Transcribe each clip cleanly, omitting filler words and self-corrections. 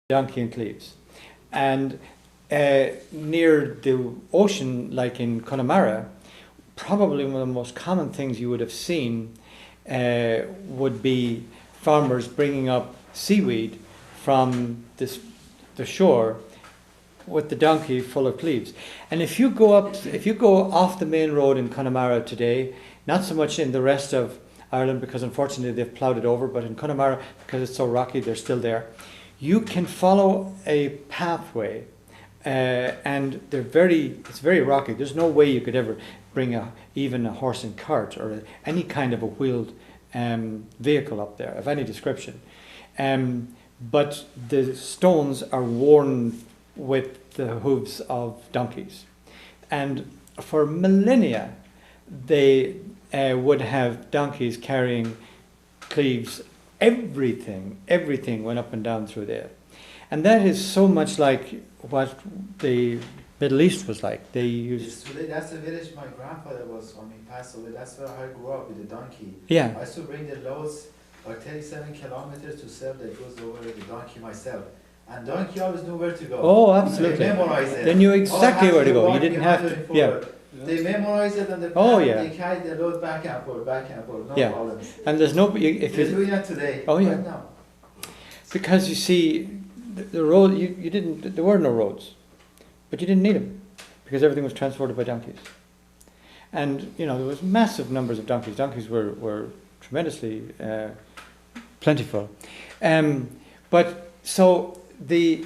donkey in Cleves. And near the ocean, like in Connemara, probably one of the most common things you would have seen would be farmers bringing up seaweed from the shore with the donkey full of cleaves. And if you go off the main road in Connemara today, not so much in the rest of Ireland because unfortunately they've ploughed it over, but in Connemara, because it's so rocky, they're still there. You can follow a pathway, and it's very rocky. There's no way you could ever bring even a horse and cart or any kind of a wheeled vehicle up there of any description. But the stones are worn with the hooves of donkeys. And for millennia, they would have donkeys carrying cleaves. Everything went up and down through there. And that is so much like what the Middle East was like. They used... That's the village my grandfather was from. He passed away. That's where I grew up, with the donkey. Yeah. I used to bring the loads like 37 kilometers to sell the goods over the donkey myself. And donkey always knew where to go. Oh, absolutely. They memorized it. They knew exactly where to go. You didn't have to... Yeah. They memorized it, and they carried the load back and forth, no problems. And there's no... They're doing that today, right now. Because you see, the road, you didn't... There were no roads. But you didn't need them, because everything was transported by donkeys. And, there was massive numbers of donkeys. Donkeys were tremendously plentiful. But, so, the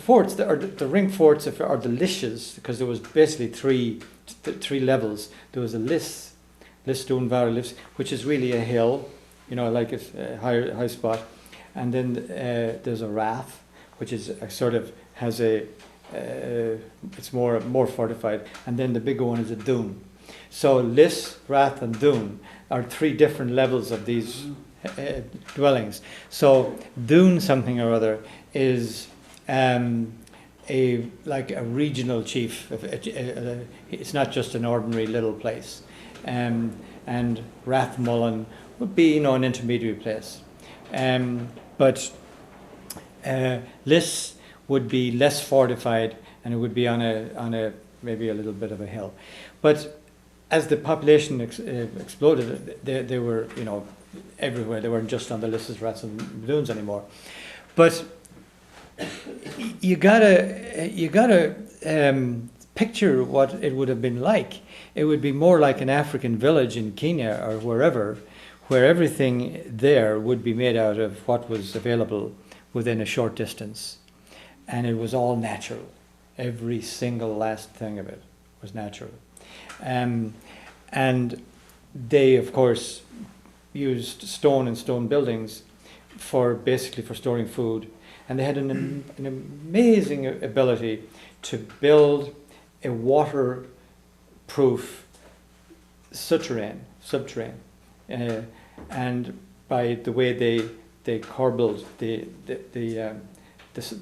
forts, or the ring forts, or the liches, because there was basically three levels. There was a lis stone valley, which is really a hill, like a high spot. And then there's a rath, which is has a it's more fortified, and then the bigger one is a dune. So lis, rath, and dune are three different levels of these dwellings. So dune something or other is a regional chief. It's not just an ordinary little place. And Rathmullen would be an intermediary place. But Lis would be less fortified, and it would be on a maybe a little bit of a hill. But as the population exploded, they were everywhere. They weren't just on the Lisses, Rats, and Dunes anymore. But you gotta picture what it would have been like. It would be more like an African village in Kenya or wherever, where everything there would be made out of what was available within a short distance. And it was all natural. Every single last thing of it was natural. And they, of course, used stone and stone buildings basically for storing food. And they had an amazing ability to build a waterproof subterrane, and by the way they corbelled the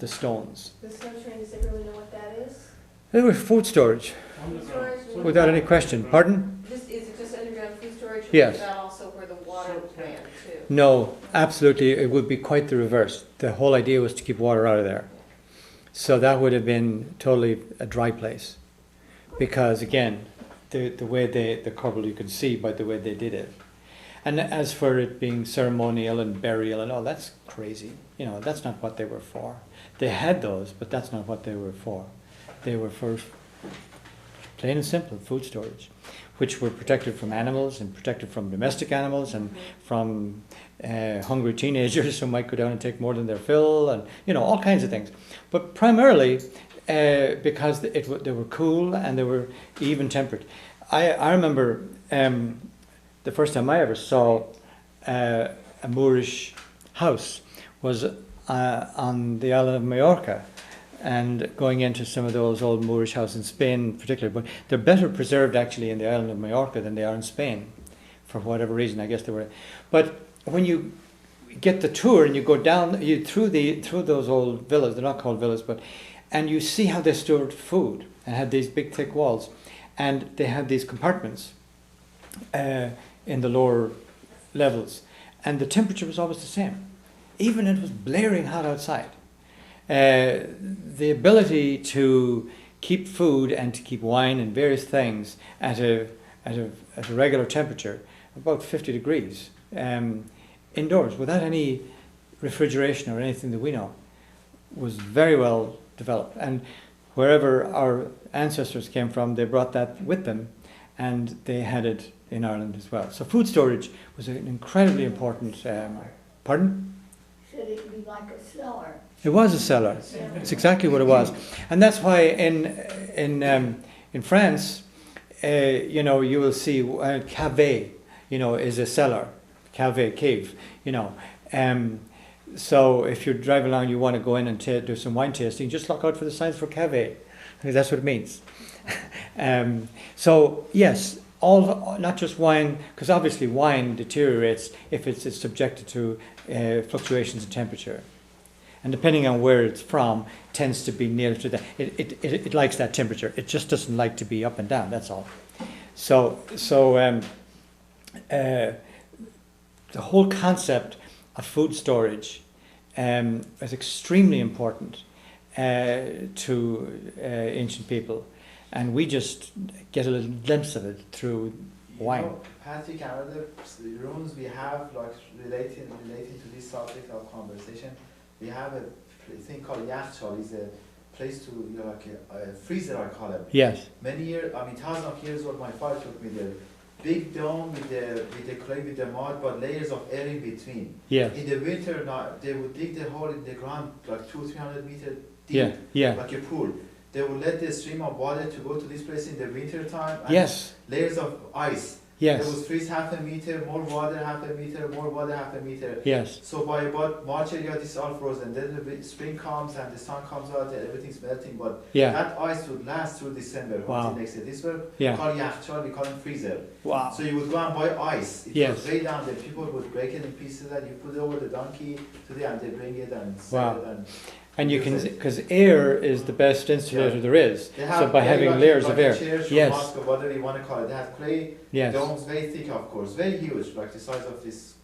stones. The subterrane, does it really know what that is? They were food storage, without any question. Pardon? Is it just underground food storage, or yes. Is that also where the water ran too? No, absolutely. It would be quite the reverse. The whole idea was to keep water out of there. So that would have been totally a dry place. Because again, the way the corbel, you could see by the way they did it. And as for it being ceremonial and burial and all, that's crazy. That's not what they were for. They had those, but that's not what they were for. They were for, plain and simple, food storage, which were protected from animals and protected from domestic animals and from hungry teenagers who might go down and take more than their fill, and all kinds of things. But primarily because they were cool and they were even tempered. I remember the first time I ever saw a Moorish house was on the island of Mallorca, and going into some of those old Moorish houses in Spain in particular. But they're better preserved actually in the island of Mallorca than they are in Spain, for whatever reason. I guess they were. But when you get the tour and you go down through those old villas, they're not called villas, and you see how they stored food and had these big thick walls, and they had these compartments in the lower levels, and the temperature was always the same, even it was blaring hot outside. the ability to keep food and to keep wine and various things at a regular temperature, about 50 degrees, indoors, without any refrigeration or anything that we know, was very well developed. And wherever our ancestors came from, they brought that with them, and they had it in Ireland as well. So food storage was an incredibly important. Pardon? Said it would be like a cellar. It was a cellar. It's exactly what it was, and that's why in France, you know, you will see cave, you know, is a cellar, cave, you know. So if you drive along, you want to go in and do some wine tasting, just look out for the signs for cave, because that's what it means. So yes, not just wine, because obviously wine deteriorates if it's subjected to fluctuations in temperature, and depending on where it's from, tends to be near to that. It likes that temperature. It just doesn't like to be up and down. That's all. So the whole concept of food storage is extremely important to ancient people, and we just get a little glimpse of it through wine. You know, Patrick, another rooms we have, like relating to this subject of conversation, we have a thing called yachtal. It's a place to, you know, like a freezer, I call it. Yes. Many years, I mean, thousands of years old. My father took me there. Big dome with the clay, with the mud, but layers of air in between. Yeah. In the winter, they would dig the hole in the ground like 200-300 meters deep, Yeah. Yeah. like a pool. They would let the stream of water to go to this place in the winter time. And Yes. layers of ice. Yes. They would freeze half a meter, more water half a meter, more water half a meter. Yes. So by about March area, this is all frozen. Then the spring comes and the sun comes out and everything's melting. But Yeah. that ice would last through December Wow. until next year. This were Yeah. called yachtal, we call them freezer. Wow. So you would go and buy ice. It Yes. was way down there. People would break it in pieces and you put it over the donkey today and they bring it and sell Wow. it. And you can, because air is the best insulator Yeah. there is. They So have by clay, having like layers of air. chairs from Yes. Moscow, whatever you want to call it. They have clay Yes. domes, very thick, of course, very huge, like the size of this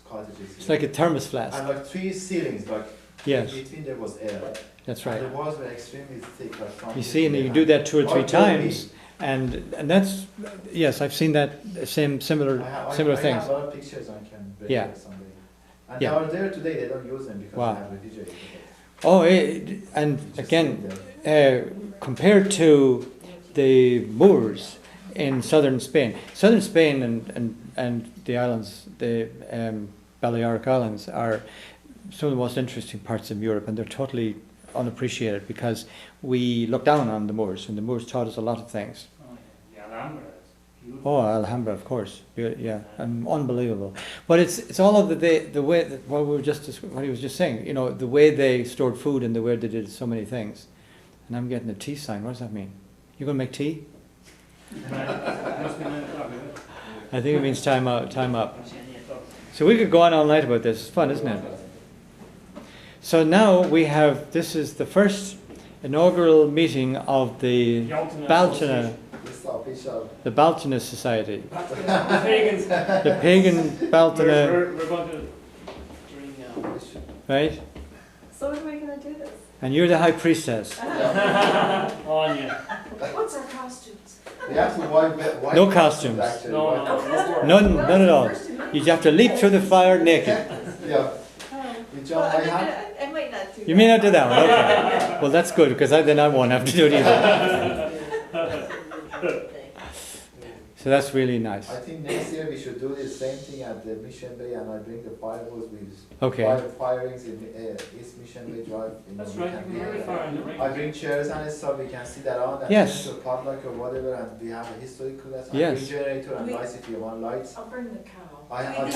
cottages. It's like a thermos flask. and like 3 ceilings, like Yes. in between there was air. That's right. And the walls were extremely thick, like from You see, and the you do that 2 or 3 Or times, and that's, yes, I've seen that similar I things. have a lot of pictures I can bring Yeah. to somebody. And Yeah. they are there today. They don't use them because Wow. they have refrigerators. Oh, and Just again, sit there. compared to the Moors in southern Spain and the islands, the Balearic Islands, are some of the most interesting parts of Europe, and they're totally unappreciated because we look down on the Moors, and the Moors taught us a lot of things. The Alhambra is beautiful. Oh, Alhambra, of course, yeah, unbelievable. But it's all of the way that what he was just saying. You know, the way they stored food and the way they did so many things. And I'm getting a tea sign. What does that mean? You gonna make tea? Must be 9 o'clock, is it? I think it means time out, time up. So we could go on all night about this. It's fun, isn't it? So now we have. This is the first inaugural meeting of the Bealtaine, This is official. the Bealtaine Society, The pagans. the pagan Bealtaine, We're going to drink right? So when are we gonna do this? And you're the high priestess. on you. What's our costumes? We have to wipe No costumes. actually. No, no. None at all. You have to leap through the fire naked. Yeah. Oh. We jump. I have. I might not do that. You may not do that one. Okay. Well, that's good because then I won't have to do it either. So that's really nice. I think next year we should do the same thing at the Mission Bay, and I bring the fireworks with Okay. firings in East Mission Bay Drive. You know, That's we right, can you can do very that. far in the ring. I bring chairs and stuff, we can sit around and Yes. listen to a potluck or whatever, and we have a historical lesson. Yes. I bring generator and lights if you want lights. I'll bring the cow. I and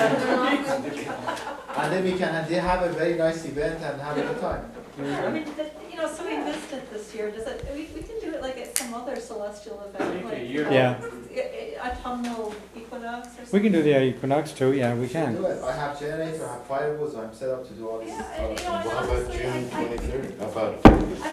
then we can, and they have a very nice event and have a good time. I mean, you know, so we missed it this year. Does it? We can do it like at some other celestial event, like Yeah. autumnal equinox or something. We can do the equinox too. Yeah, we Do can. it. I have generator, I have fireworks, I'm set up to do all this Yeah, stuff. and, you know, and What about honestly, June I- 23rd? How about